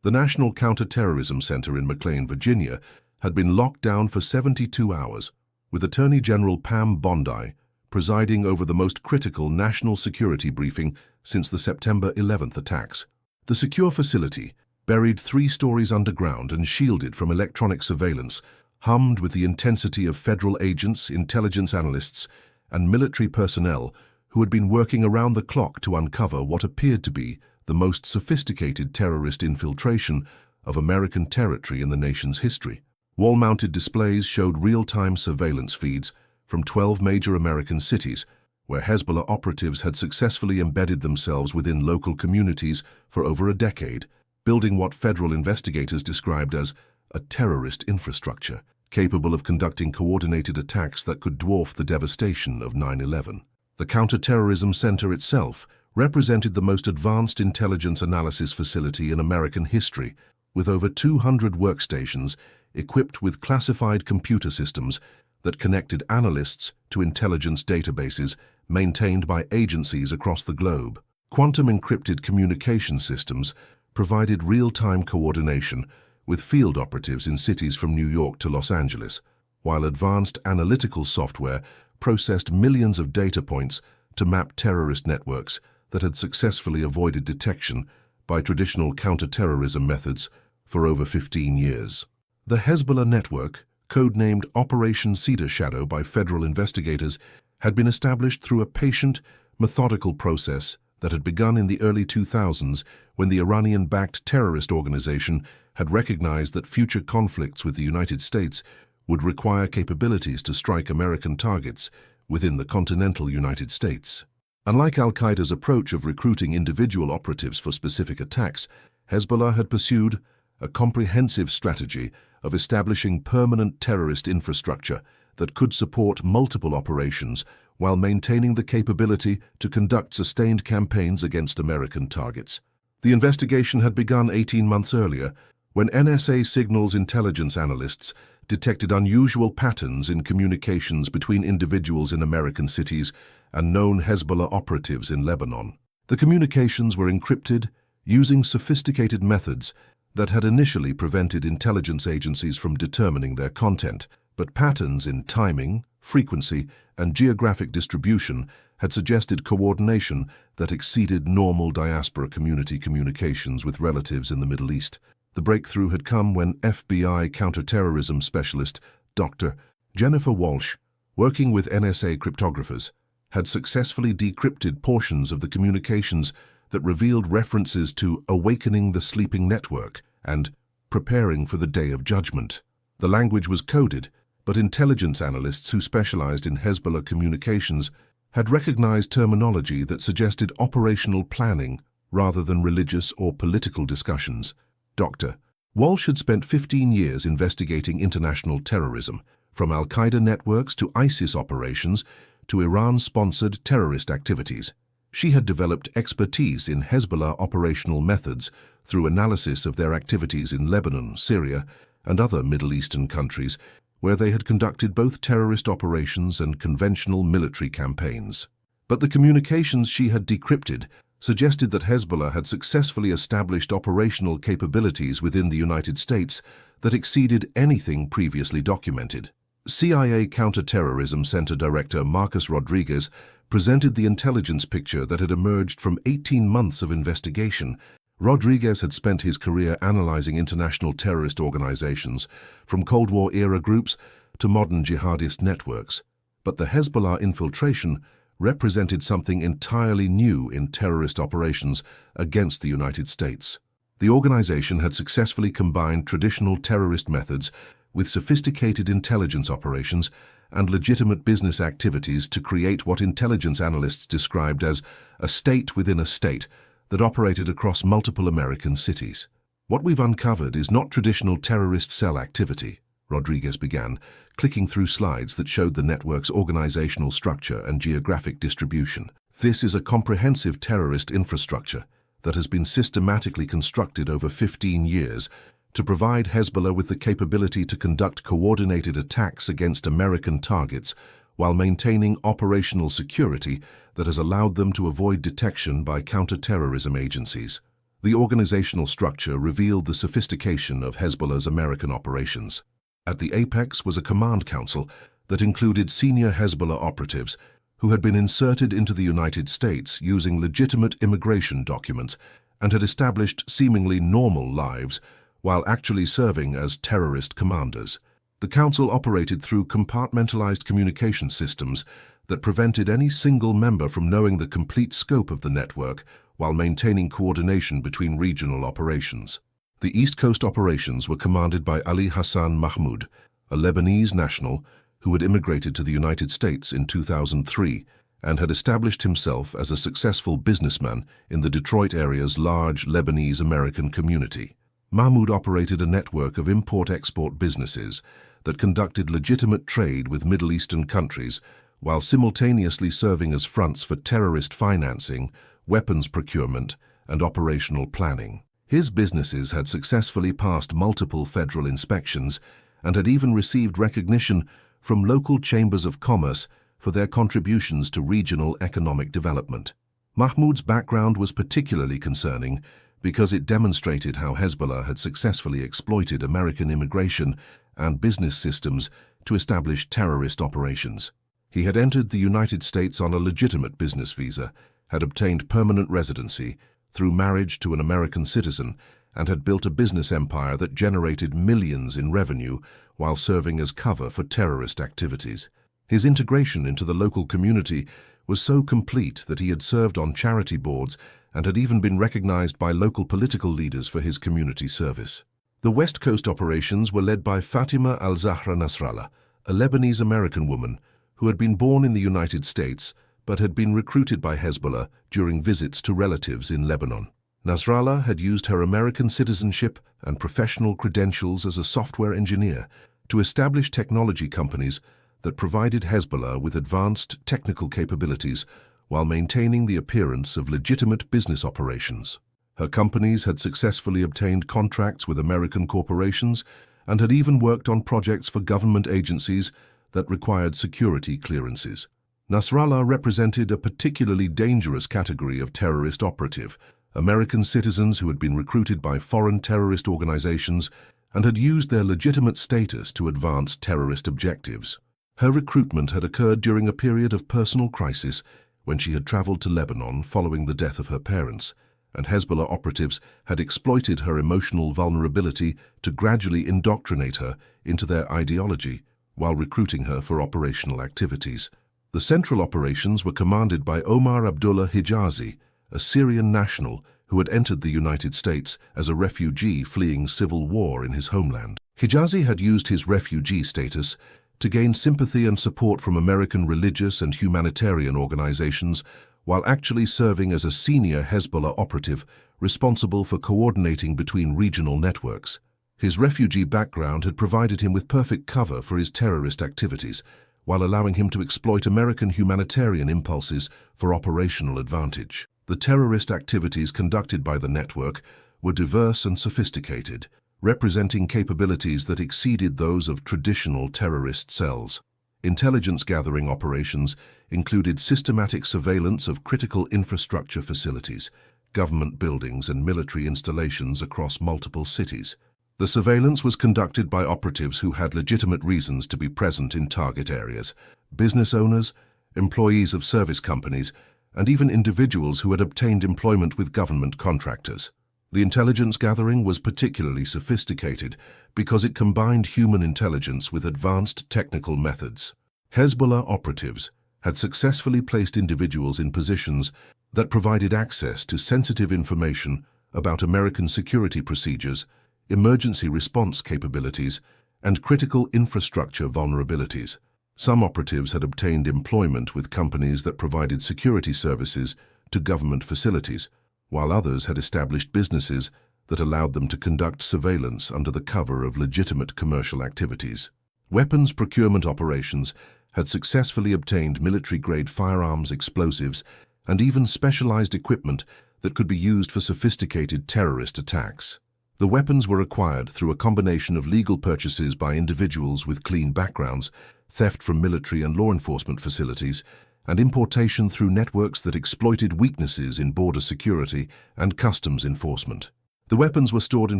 The National Counterterrorism Center in McLean, Virginia, had been locked down for 72 hours, with Attorney General Pam Bondi presiding over the most critical national security briefing since the September 11th attacks. The secure facility, buried 3 stories underground and shielded from electronic surveillance, hummed with the intensity of federal agents, intelligence analysts, and military personnel who had been working around the clock to uncover what appeared to be the most sophisticated terrorist infiltration of American territory in the nation's history. Wall-mounted displays showed real-time surveillance feeds from 12 major American cities, where Hezbollah operatives had successfully embedded themselves within local communities for over a decade, building what federal investigators described as a terrorist infrastructure, capable of conducting coordinated attacks that could dwarf the devastation of 9/11. The Counterterrorism Center itself represented the most advanced intelligence analysis facility in American history, with over 200 workstations equipped with classified computer systems that connected analysts to intelligence databases maintained by agencies across the globe. Quantum-encrypted communication systems provided real-time coordination with field operatives in cities from New York to Los Angeles, while advanced analytical software processed millions of data points to map terrorist networks that had successfully avoided detection by traditional counterterrorism methods for over 15 years. The Hezbollah network, codenamed Operation Cedar Shadow by federal investigators, had been established through a patient, methodical process that had begun in the early 2000s when the Iranian-backed terrorist organization had recognized that future conflicts with the United States would require capabilities to strike American targets within the continental United States. Unlike al-Qaeda's approach of recruiting individual operatives for specific attacks, Hezbollah had pursued a comprehensive strategy of establishing permanent terrorist infrastructure that could support multiple operations while maintaining the capability to conduct sustained campaigns against American targets. The investigation had begun 18 months earlier, when NSA signals intelligence analysts detected unusual patterns in communications between individuals in American cities and known Hezbollah operatives in Lebanon. The communications were encrypted using sophisticated methods that had initially prevented intelligence agencies from determining their content, but patterns in timing, frequency, and geographic distribution had suggested coordination that exceeded normal diaspora community communications with relatives in the Middle East. The breakthrough had come when FBI counterterrorism specialist Dr. Jennifer Walsh, working with NSA cryptographers, had successfully decrypted portions of the communications that revealed references to awakening the sleeping network and preparing for the day of judgment. The language was coded, but intelligence analysts who specialized in Hezbollah communications had recognized terminology that suggested operational planning rather than religious or political discussions. Dr. Walsh had spent 15 years investigating international terrorism, from al-Qaeda networks to ISIS operations to Iran-sponsored terrorist activities. She had developed expertise in Hezbollah operational methods through analysis of their activities in Lebanon, Syria, and other Middle Eastern countries, where they had conducted both terrorist operations and conventional military campaigns. But the communications she had decrypted suggested that Hezbollah had successfully established operational capabilities within the United States that exceeded anything previously documented. CIA Counterterrorism Center Director Marcus Rodriguez presented the intelligence picture that had emerged from 18 months of investigation. Rodriguez had spent his career analyzing international terrorist organizations, from Cold War-era groups to modern jihadist networks. But the Hezbollah infiltration represented something entirely new in terrorist operations against the United States. The organization had successfully combined traditional terrorist methods with sophisticated intelligence operations and legitimate business activities to create what intelligence analysts described as a state within a state that operated across multiple American cities. What we've uncovered is not traditional terrorist cell activity, Rodriguez began, clicking through slides that showed the network's organizational structure and geographic distribution. This is a comprehensive terrorist infrastructure that has been systematically constructed over 15 years to provide Hezbollah with the capability to conduct coordinated attacks against American targets while maintaining operational security that has allowed them to avoid detection by counterterrorism agencies. The organizational structure revealed the sophistication of Hezbollah's American operations. At the apex was a command council that included senior Hezbollah operatives who had been inserted into the United States using legitimate immigration documents and had established seemingly normal lives while actually serving as terrorist commanders. The council operated through compartmentalized communication systems that prevented any single member from knowing the complete scope of the network while maintaining coordination between regional operations. The East Coast operations were commanded by Ali Hassan Mahmoud, a Lebanese national who had immigrated to the United States in 2003 and had established himself as a successful businessman in the Detroit area's large Lebanese-American community. Mahmoud operated a network of import-export businesses that conducted legitimate trade with Middle Eastern countries while simultaneously serving as fronts for terrorist financing, weapons procurement, and operational planning. His businesses had successfully passed multiple federal inspections and had even received recognition from local chambers of commerce for their contributions to regional economic development. Mahmoud's background was particularly concerning because it demonstrated how Hezbollah had successfully exploited American immigration and business systems to establish terrorist operations. He had entered the United States on a legitimate business visa, had obtained permanent residency through marriage to an American citizen, and had built a business empire that generated millions in revenue while serving as cover for terrorist activities. His integration into the local community was so complete that he had served on charity boards and had even been recognized by local political leaders for his community service. The West Coast operations were led by Fatima al-Zahra Nasrallah, a Lebanese-American woman who had been born in the United States but had been recruited by Hezbollah during visits to relatives in Lebanon. Nasrallah had used her American citizenship and professional credentials as a software engineer to establish technology companies that provided Hezbollah with advanced technical capabilities while maintaining the appearance of legitimate business operations. Her companies had successfully obtained contracts with American corporations and had even worked on projects for government agencies that required security clearances. Nasrallah represented a particularly dangerous category of terrorist operative, American citizens who had been recruited by foreign terrorist organizations and had used their legitimate status to advance terrorist objectives. Her recruitment had occurred during a period of personal crisis when she had traveled to Lebanon following the death of her parents, and Hezbollah operatives had exploited her emotional vulnerability to gradually indoctrinate her into their ideology while recruiting her for operational activities. The central operations were commanded by Omar Abdullah Hijazi, a Syrian national who had entered the United States as a refugee fleeing civil war in his homeland. Hijazi had used his refugee status to gain sympathy and support from American religious and humanitarian organizations while actually serving as a senior Hezbollah operative responsible for coordinating between regional networks. His refugee background had provided him with perfect cover for his terrorist activities, while allowing him to exploit American humanitarian impulses for operational advantage. The terrorist activities conducted by the network were diverse and sophisticated, representing capabilities that exceeded those of traditional terrorist cells. Intelligence gathering operations included systematic surveillance of critical infrastructure facilities, government buildings, and military installations across multiple cities. The surveillance was conducted by operatives who had legitimate reasons to be present in target areas, business owners, employees of service companies, and even individuals who had obtained employment with government contractors. The intelligence gathering was particularly sophisticated because it combined human intelligence with advanced technical methods. Hezbollah operatives had successfully placed individuals in positions that provided access to sensitive information about American security procedures, emergency response capabilities, and critical infrastructure vulnerabilities. Some operatives had obtained employment with companies that provided security services to government facilities, while others had established businesses that allowed them to conduct surveillance under the cover of legitimate commercial activities. Weapons procurement operations had successfully obtained military-grade firearms, explosives, and even specialized equipment that could be used for sophisticated terrorist attacks. The weapons were acquired through a combination of legal purchases by individuals with clean backgrounds, theft from military and law enforcement facilities, and importation through networks that exploited weaknesses in border security and customs enforcement. The weapons were stored in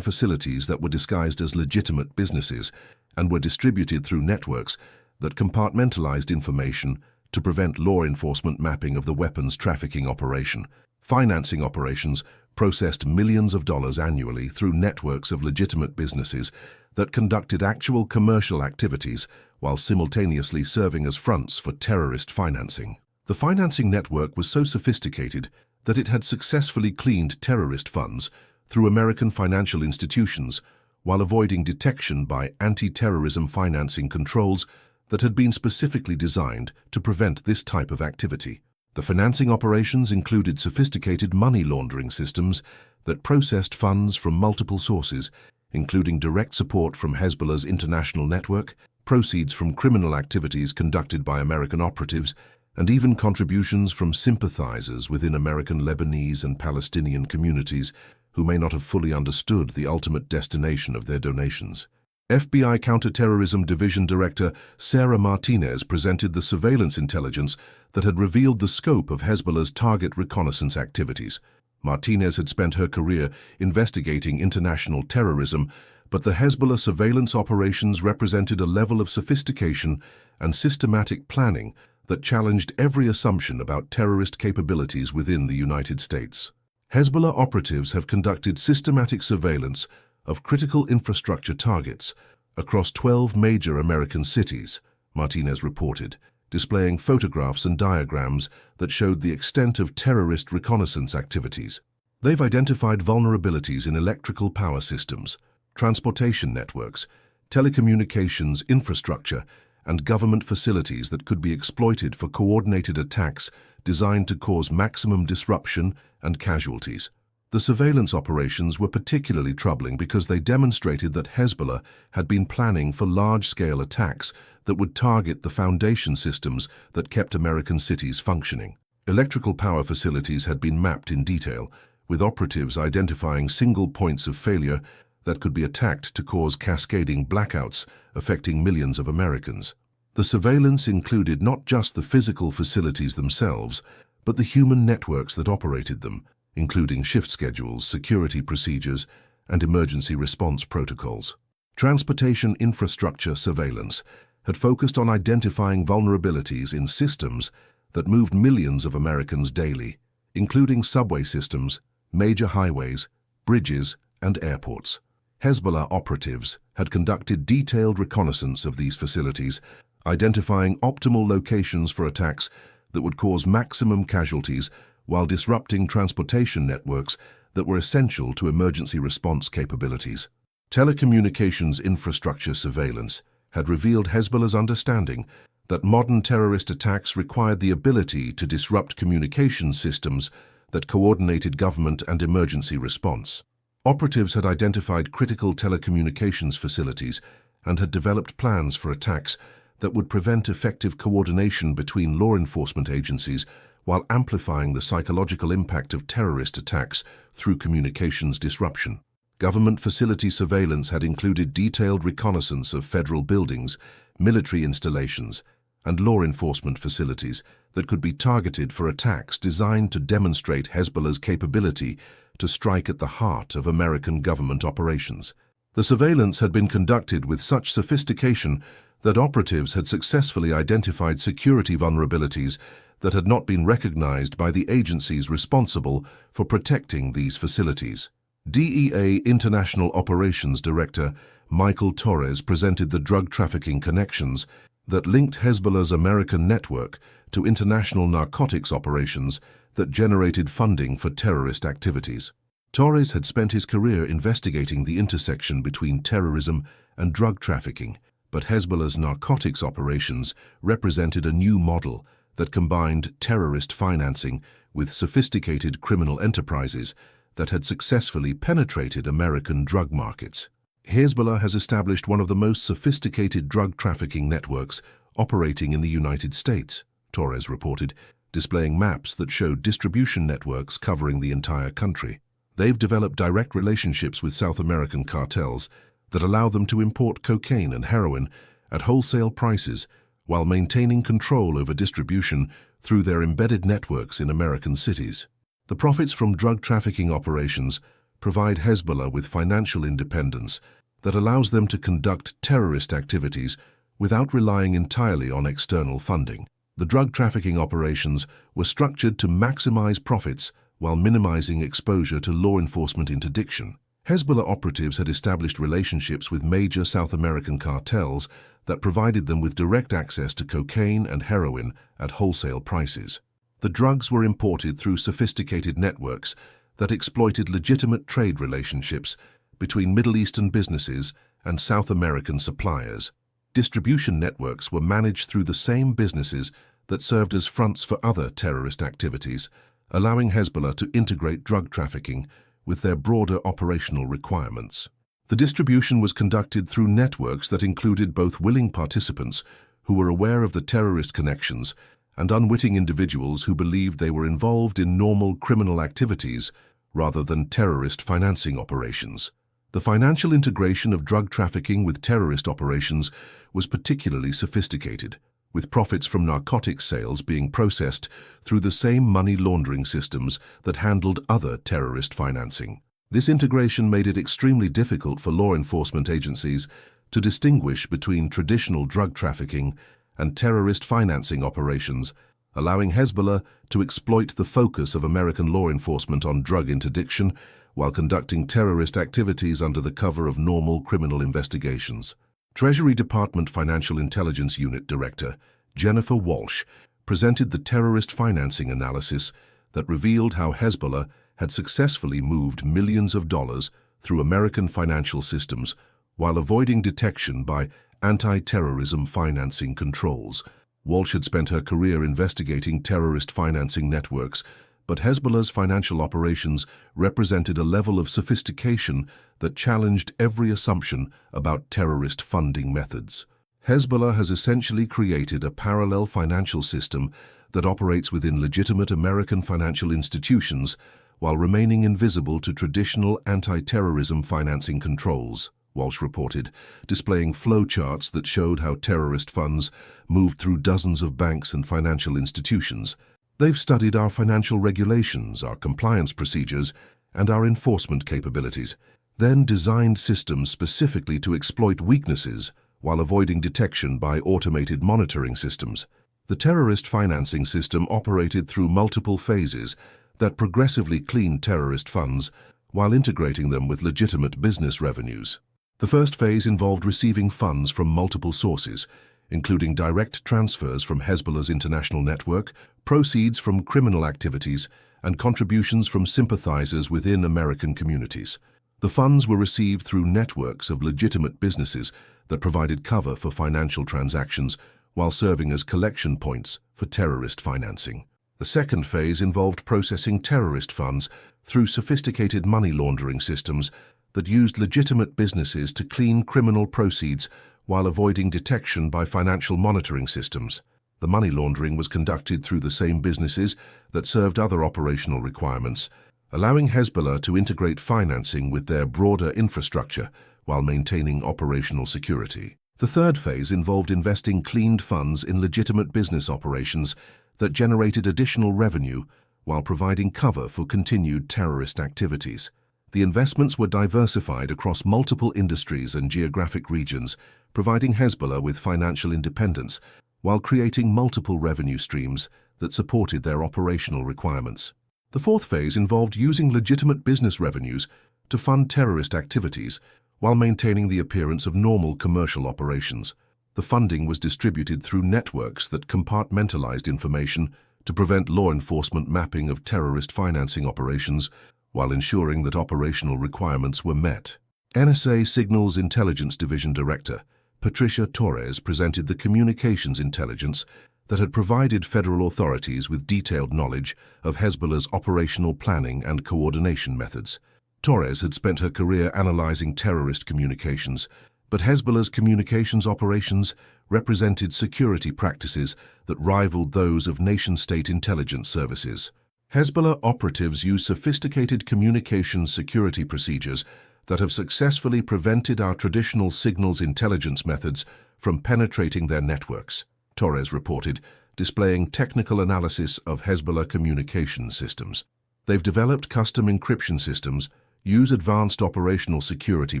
facilities that were disguised as legitimate businesses and were distributed through networks that compartmentalized information to prevent law enforcement mapping of the weapons trafficking operation. Financing operations processed millions of dollars annually through networks of legitimate businesses that conducted actual commercial activities while simultaneously serving as fronts for terrorist financing. The financing network was so sophisticated that it had successfully cleaned terrorist funds through American financial institutions while avoiding detection by anti-terrorism financing controls that had been specifically designed to prevent this type of activity. The financing operations included sophisticated money laundering systems that processed funds from multiple sources, including direct support from Hezbollah's international network, proceeds from criminal activities conducted by American operatives, and even contributions from sympathizers within American Lebanese and Palestinian communities who may not have fully understood the ultimate destination of their donations. FBI Counterterrorism Division Director Sarah Martinez presented the surveillance intelligence that had revealed the scope of Hezbollah's target reconnaissance activities. Martinez had spent her career investigating international terrorism, but the Hezbollah surveillance operations represented a level of sophistication and systematic planning that challenged every assumption about terrorist capabilities within the United States. Hezbollah operatives have conducted systematic surveillance of critical infrastructure targets across 12 major American cities, Martinez reported, displaying photographs and diagrams that showed the extent of terrorist reconnaissance activities. They've identified vulnerabilities in electrical power systems, transportation networks, telecommunications infrastructure, and government facilities that could be exploited for coordinated attacks designed to cause maximum disruption and casualties. The surveillance operations were particularly troubling because they demonstrated that Hezbollah had been planning for large-scale attacks that would target the foundation systems that kept American cities functioning. Electrical power facilities had been mapped in detail, with operatives identifying single points of failure that could be attacked to cause cascading blackouts affecting millions of Americans. The surveillance included not just the physical facilities themselves, but the human networks that operated them, including shift schedules, security procedures, and emergency response protocols. Transportation infrastructure surveillance had focused on identifying vulnerabilities in systems that moved millions of Americans daily, including subway systems, major highways, bridges, and airports. Hezbollah operatives had conducted detailed reconnaissance of these facilities, identifying optimal locations for attacks that would cause maximum casualties while disrupting transportation networks that were essential to emergency response capabilities. Telecommunications infrastructure surveillance had revealed Hezbollah's understanding that modern terrorist attacks required the ability to disrupt communication systems that coordinated government and emergency response. Operatives had identified critical telecommunications facilities and had developed plans for attacks that would prevent effective coordination between law enforcement agencies while amplifying the psychological impact of terrorist attacks through communications disruption. Government facility surveillance had included detailed reconnaissance of federal buildings, military installations, and law enforcement facilities that could be targeted for attacks designed to demonstrate Hezbollah's capability to strike at the heart of American government operations. The surveillance had been conducted with such sophistication that operatives had successfully identified security vulnerabilities that had not been recognized by the agencies responsible for protecting these facilities. DEA International Operations Director Michael Torres presented the drug trafficking connections that linked Hezbollah's American network to international narcotics operations that generated funding for terrorist activities. Torres had spent his career investigating the intersection between terrorism and drug trafficking, but Hezbollah's narcotics operations represented a new model that combined terrorist financing with sophisticated criminal enterprises that had successfully penetrated American drug markets. Hezbollah has established one of the most sophisticated drug trafficking networks operating in the United States, Torres reported, displaying maps that showed distribution networks covering the entire country. They've developed direct relationships with South American cartels that allow them to import cocaine and heroin at wholesale prices while maintaining control over distribution through their embedded networks in American cities. The profits from drug trafficking operations provide Hezbollah with financial independence that allows them to conduct terrorist activities without relying entirely on external funding. The drug trafficking operations were structured to maximize profits while minimizing exposure to law enforcement interdiction. Hezbollah operatives had established relationships with major South American cartels that provided them with direct access to cocaine and heroin at wholesale prices. The drugs were imported through sophisticated networks that exploited legitimate trade relationships between Middle Eastern businesses and South American suppliers. Distribution networks were managed through the same businesses that served as fronts for other terrorist activities, allowing Hezbollah to integrate drug trafficking with their broader operational requirements. The distribution was conducted through networks that included both willing participants who were aware of the terrorist connections and unwitting individuals who believed they were involved in normal criminal activities rather than terrorist financing operations. The financial integration of drug trafficking with terrorist operations was particularly sophisticated, with profits from narcotics sales being processed through the same money laundering systems that handled other terrorist financing. This integration made it extremely difficult for law enforcement agencies to distinguish between traditional drug trafficking and terrorist financing operations, allowing Hezbollah to exploit the focus of American law enforcement on drug interdiction while conducting terrorist activities under the cover of normal criminal investigations. Treasury Department Financial Intelligence Unit Director Jennifer Walsh presented the terrorist financing analysis that revealed how Hezbollah had successfully moved millions of dollars through American financial systems while avoiding detection by anti-terrorism financing controls. Walsh had spent her career investigating terrorist financing networks, but Hezbollah's financial operations represented a level of sophistication that challenged every assumption about terrorist funding methods. Hezbollah has essentially created a parallel financial system that operates within legitimate American financial institutions while remaining invisible to traditional anti-terrorism financing controls, Walsh reported, displaying flowcharts that showed how terrorist funds moved through dozens of banks and financial institutions. They've studied our financial regulations, our compliance procedures, and our enforcement capabilities, then designed systems specifically to exploit weaknesses while avoiding detection by automated monitoring systems. The terrorist financing system operated through multiple phases that progressively cleaned terrorist funds while integrating them with legitimate business revenues. The first phase involved receiving funds from multiple sources, including direct transfers from Hezbollah's international network, proceeds from criminal activities, and contributions from sympathizers within American communities. The funds were received through networks of legitimate businesses that provided cover for financial transactions while serving as collection points for terrorist financing. The second phase involved processing terrorist funds through sophisticated money laundering systems that used legitimate businesses to clean criminal proceeds while avoiding detection by financial monitoring systems. The money laundering was conducted through the same businesses that served other operational requirements, allowing Hezbollah to integrate financing with their broader infrastructure while maintaining operational security. The third phase involved investing cleaned funds in legitimate business operations that generated additional revenue while providing cover for continued terrorist activities. The investments were diversified across multiple industries and geographic regions, providing Hezbollah with financial independence while creating multiple revenue streams that supported their operational requirements. The fourth phase involved using legitimate business revenues to fund terrorist activities while maintaining the appearance of normal commercial operations. The funding was distributed through networks that compartmentalized information to prevent law enforcement mapping of terrorist financing operations while ensuring that operational requirements were met. NSA Signals Intelligence Division Director Patricia Torres presented the communications intelligence that had provided federal authorities with detailed knowledge of Hezbollah's operational planning and coordination methods. Torres had spent her career analyzing terrorist communications, but Hezbollah's communications operations represented security practices that rivaled those of nation-state intelligence services. Hezbollah operatives use sophisticated communications security procedures that have successfully prevented our traditional signals intelligence methods from penetrating their networks. Torres reported, displaying technical analysis of Hezbollah communication systems. They've developed custom encryption systems, use advanced operational security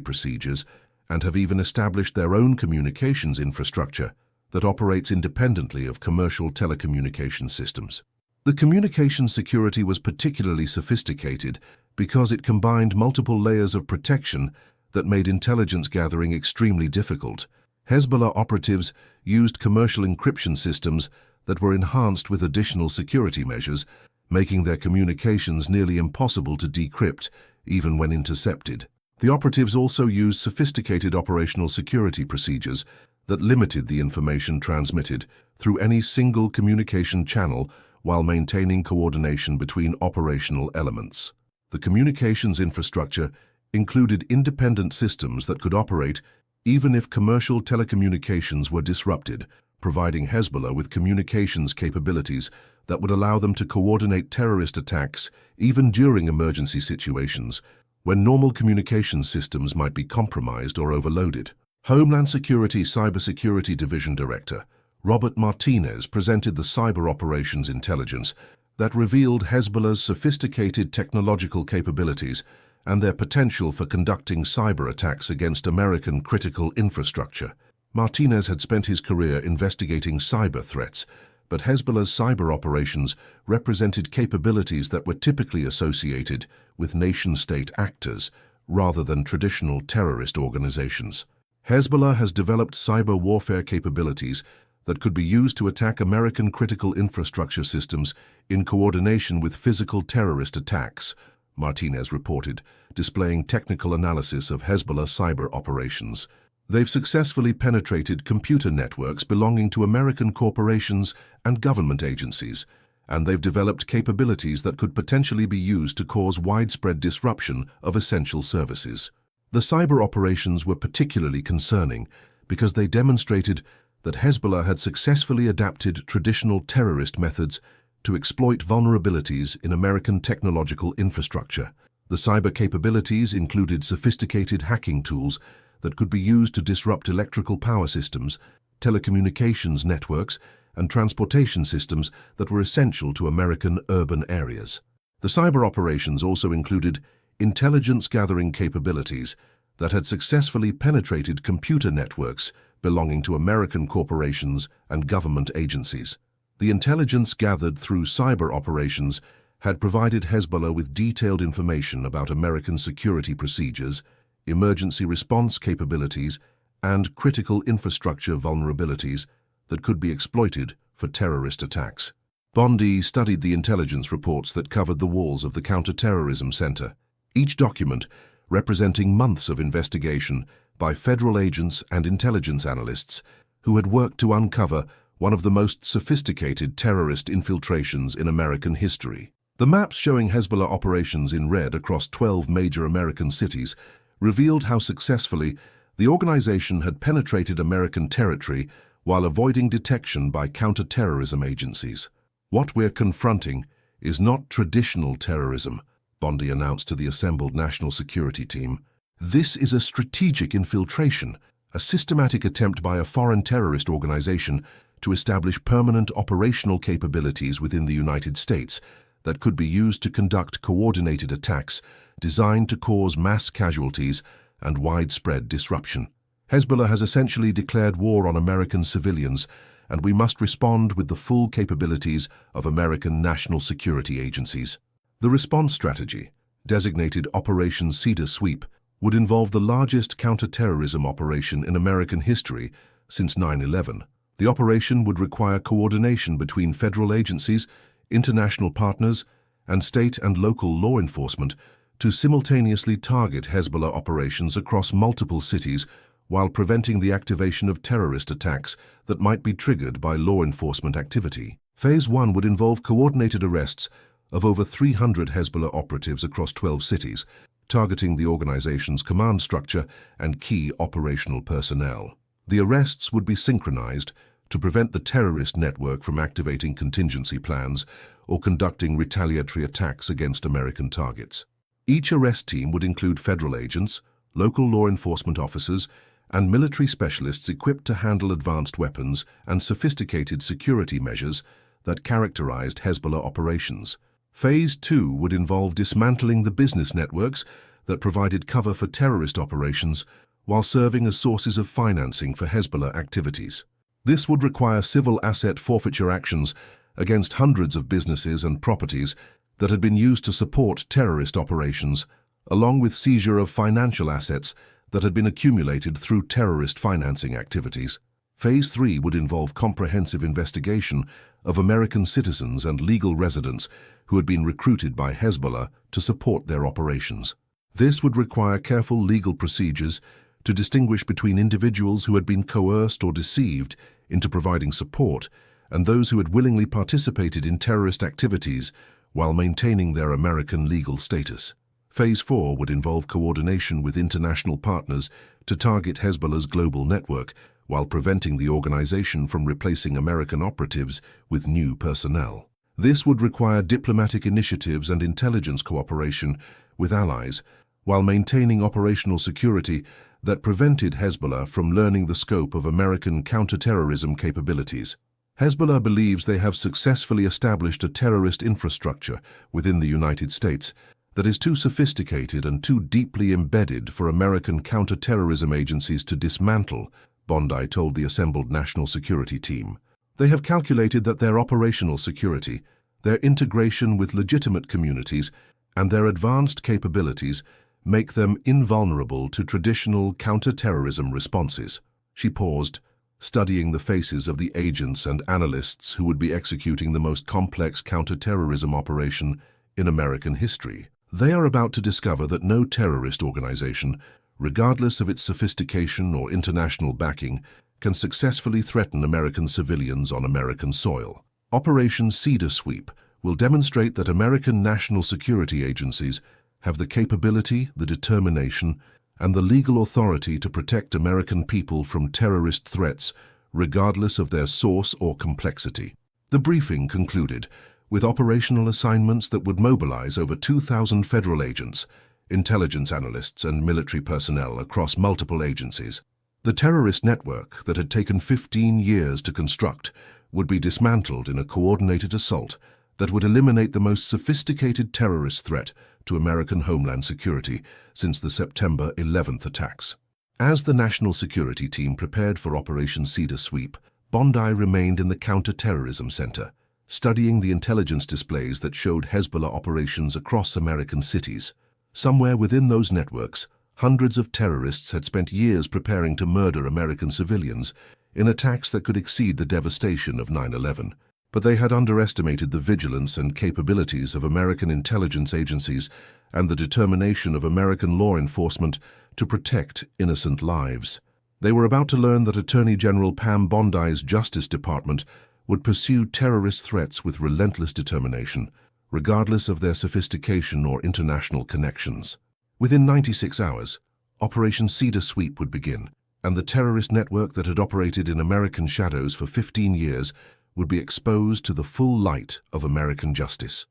procedures, and have even established their own communications infrastructure that operates independently of commercial telecommunication systems. The communication security was particularly sophisticated because it combined multiple layers of protection that made intelligence gathering extremely difficult. Hezbollah operatives used commercial encryption systems that were enhanced with additional security measures, making their communications nearly impossible to decrypt, even when intercepted. The operatives also used sophisticated operational security procedures that limited the information transmitted through any single communication channel while maintaining coordination between operational elements. The communications infrastructure included independent systems that could operate even if commercial telecommunications were disrupted, providing Hezbollah with communications capabilities that would allow them to coordinate terrorist attacks even during emergency situations when normal communications systems might be compromised or overloaded. Homeland Security Cybersecurity Division Director Robert Martinez presented the cyber operations intelligence that revealed Hezbollah's sophisticated technological capabilities and their potential for conducting cyber attacks against American critical infrastructure. Martinez had spent his career investigating cyber threats, but Hezbollah's cyber operations represented capabilities that were typically associated with nation-state actors rather than traditional terrorist organizations. Hezbollah has developed cyber warfare capabilities that could be used to attack American critical infrastructure systems in coordination with physical terrorist attacks, Martinez reported, displaying technical analysis of Hezbollah cyber operations. They've successfully penetrated computer networks belonging to American corporations and government agencies, and they've developed capabilities that could potentially be used to cause widespread disruption of essential services. The cyber operations were particularly concerning because they demonstrated that Hezbollah had successfully adapted traditional terrorist methods to exploit vulnerabilities in American technological infrastructure. The cyber capabilities included sophisticated hacking tools that could be used to disrupt electrical power systems, telecommunications networks, and transportation systems that were essential to American urban areas. The cyber operations also included intelligence gathering capabilities that had successfully penetrated computer networks belonging to American corporations and government agencies. The intelligence gathered through cyber operations had provided Hezbollah with detailed information about American security procedures, emergency response capabilities, and critical infrastructure vulnerabilities that could be exploited for terrorist attacks. Bondi studied the intelligence reports that covered the walls of the Counterterrorism Center, each document representing months of investigation by federal agents and intelligence analysts who had worked to uncover one of the most sophisticated terrorist infiltrations in American history. The maps showing Hezbollah operations in red across 12 major American cities revealed how successfully the organization had penetrated American territory while avoiding detection by counterterrorism agencies. What we're confronting is not traditional terrorism, Bondi announced to the assembled national security team. This is a strategic infiltration, a systematic attempt by a foreign terrorist organization to establish permanent operational capabilities within the United States that could be used to conduct coordinated attacks designed to cause mass casualties and widespread disruption. Hezbollah has essentially declared war on American civilians, and we must respond with the full capabilities of American national security agencies. The response strategy, designated Operation Cedar Sweep, would involve the largest counterterrorism operation in American history since 9/11. The operation would require coordination between federal agencies, international partners, and state and local law enforcement to simultaneously target Hezbollah operations across multiple cities while preventing the activation of terrorist attacks that might be triggered by law enforcement activity. Phase 1 would involve coordinated arrests of over 300 Hezbollah operatives across 12 cities, targeting the organization's command structure and key operational personnel. The arrests would be synchronized to prevent the terrorist network from activating contingency plans or conducting retaliatory attacks against American targets. Each arrest team would include federal agents, local law enforcement officers, and military specialists equipped to handle advanced weapons and sophisticated security measures that characterized Hezbollah operations. Phase 2 would involve dismantling the business networks that provided cover for terrorist operations while serving as sources of financing for Hezbollah activities. This would require civil asset forfeiture actions against hundreds of businesses and properties that had been used to support terrorist operations, along with seizure of financial assets that had been accumulated through terrorist financing activities. Phase 3 would involve comprehensive investigation of American citizens and legal residents who had been recruited by Hezbollah to support their operations. This would require careful legal procedures to distinguish between individuals who had been coerced or deceived into providing support and those who had willingly participated in terrorist activities while maintaining their American legal status. Phase 4 would involve coordination with international partners to target Hezbollah's global network while preventing the organization from replacing American operatives with new personnel. This would require diplomatic initiatives and intelligence cooperation with allies while maintaining operational security that prevented Hezbollah from learning the scope of American counterterrorism capabilities. Hezbollah believes they have successfully established a terrorist infrastructure within the United States that is too sophisticated and too deeply embedded for American counterterrorism agencies to dismantle, Bondi told the assembled national security team. They have calculated that their operational security, their integration with legitimate communities, and their advanced capabilities make them invulnerable to traditional counterterrorism responses. She paused, studying the faces of the agents and analysts who would be executing the most complex counterterrorism operation in American history. They are about to discover that no terrorist organization, regardless of its sophistication or international backing, can successfully threaten American civilians on American soil. Operation Cedar Sweep will demonstrate that American national security agencies have the capability, the determination, and the legal authority to protect American people from terrorist threats, regardless of their source or complexity. The briefing concluded with operational assignments that would mobilize over 2,000 federal agents, intelligence analysts, and military personnel across multiple agencies. The terrorist network that had taken 15 years to construct would be dismantled in a coordinated assault that would eliminate the most sophisticated terrorist threat to American homeland security since the September 11th attacks. As the National Security Team prepared for Operation Cedar Sweep, Bondi remained in the Counterterrorism Center, studying the intelligence displays that showed Hezbollah operations across American cities. Somewhere within those networks, hundreds of terrorists had spent years preparing to murder American civilians in attacks that could exceed the devastation of 9/11. But they had underestimated the vigilance and capabilities of American intelligence agencies and the determination of American law enforcement to protect innocent lives. They were about to learn that Attorney General Pam Bondi's Justice Department would pursue terrorist threats with relentless determination, regardless of their sophistication or international connections. Within 96 hours, Operation Cedar Sweep would begin, and the terrorist network that had operated in American shadows for 15 years would be exposed to the full light of American justice.